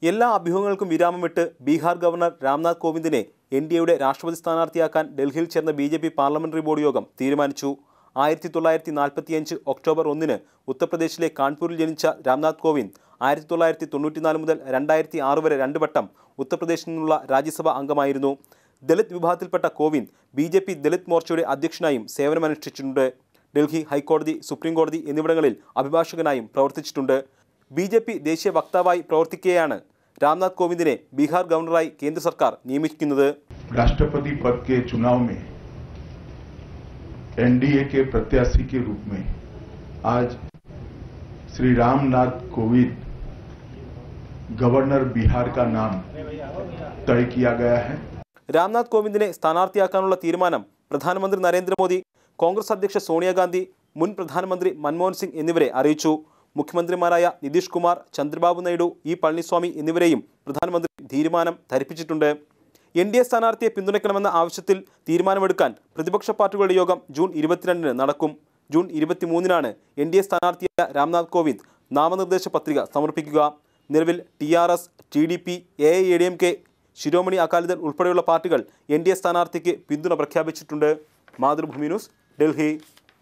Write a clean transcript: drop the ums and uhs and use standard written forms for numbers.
എല്ലാ അഭ്യൂഹങ്ങൾക്കും വിരാമമിട്ട് ബീഹാർ ഗവർണർ രാംനാഥ് കോവിന്ദിനെ എൻഡിഎയുടെ രാഷ്ട്രപതി സ്ഥാനാർത്ഥിയാക്കാൻ ഡൽഹിയിൽ ചേർന്ന ബിജെപി പാർലമെന്ററി ബോർഡ് യോഗം തീരുമാനിച്ചു. 1945 ഒക്ടോബർ 1 ഉത്തർപ്രദേശിലെ കാൺപൂരിൽ ജനിച്ച രാംനാഥ് കോവിന്ദ് 1994 മുതൽ 2006 വരെ 2 വട്ടം ഉത്തർപ്രദേശിൽ നിന്നുള്ള രാജ്യസഭാ അംഗമായിരുന്നു. ദലിത് വിഭാഗത്തിൽപ്പെട്ട കോവിന്ദ് ബിജെപി ദലിത് മോർച്ചയുടെ അധ്യക്ഷനായും സേവനമനുഷ്ഠിച്ചിട്ടുണ്ട്. ഡൽഹി ഹൈക്കോടതി, സുപ്രീം കോടതി എന്നിവിടങ്ങളിൽ അഭിഭാഷകനായും പ്രവർത്തിച്ചിട്ടുണ്ട്. ബിജെപി ദേശീയ വക്താവായി പ്രവർത്തിക്കുകയാണ് रामनाथ कोविंद ने बिहार गवर्नराई केंद्र सरकार नियमित राष्ट्रपति पद के चुनाव में एनडीए के प्रत्याशी के रूप में आज श्री रामनाथ कोविंद गवर्नर बिहार का नाम तय किया गया है. रामनाथ कोविंद ने സ്ഥാനാർത്ഥിയാക്കാനുള്ള തീരുമാനം പ്രധാനമന്ത്രി നരേന്ദ്രമോദി, കോൺഗ്രസ് അധ്യക്ഷ സോണിയാഗാന്ധി, മുൻ പ്രധാനമന്ത്രി മൻമോഹൻ സിംഗ് എന്നിവരെ അറിയിച്ചു. മുഖ്യമന്ത്രിമാരായ നിതീഷ് കുമാർ, ചന്ദ്രബാബു നായിഡു, ഇ പളനിസ്വാമി എന്നിവരെയും പ്രധാനമന്ത്രി തീരുമാനം ധരിപ്പിച്ചിട്ടുണ്ട്. എൻഡിഎ സ്ഥാനാർത്ഥിയെ പിന്തുണയ്ക്കണമെന്ന ആവശ്യത്തിൽ തീരുമാനമെടുക്കാൻ പ്രതിപക്ഷ പാർട്ടികളുടെ യോഗം ജൂൺ 22 നടക്കും. ജൂൺ 23 എൻഡിഎ സ്ഥാനാർത്ഥിയായ രാംനാഥ് കോവിന്ദ് നാമനിർദ്ദേശ പത്രിക സമർപ്പിക്കുക. നിലവിൽ TRS, TDP, AIADMK, Shiromani Akali Dal ഉൾപ്പെടെയുള്ള പാർട്ടികൾ എൻഡിഎ സ്ഥാനാർത്ഥിക്ക് പിന്തുണ പ്രഖ്യാപിച്ചിട്ടുണ്ട്. മാതൃഭൂമി ന്യൂസ്, ഡൽഹി.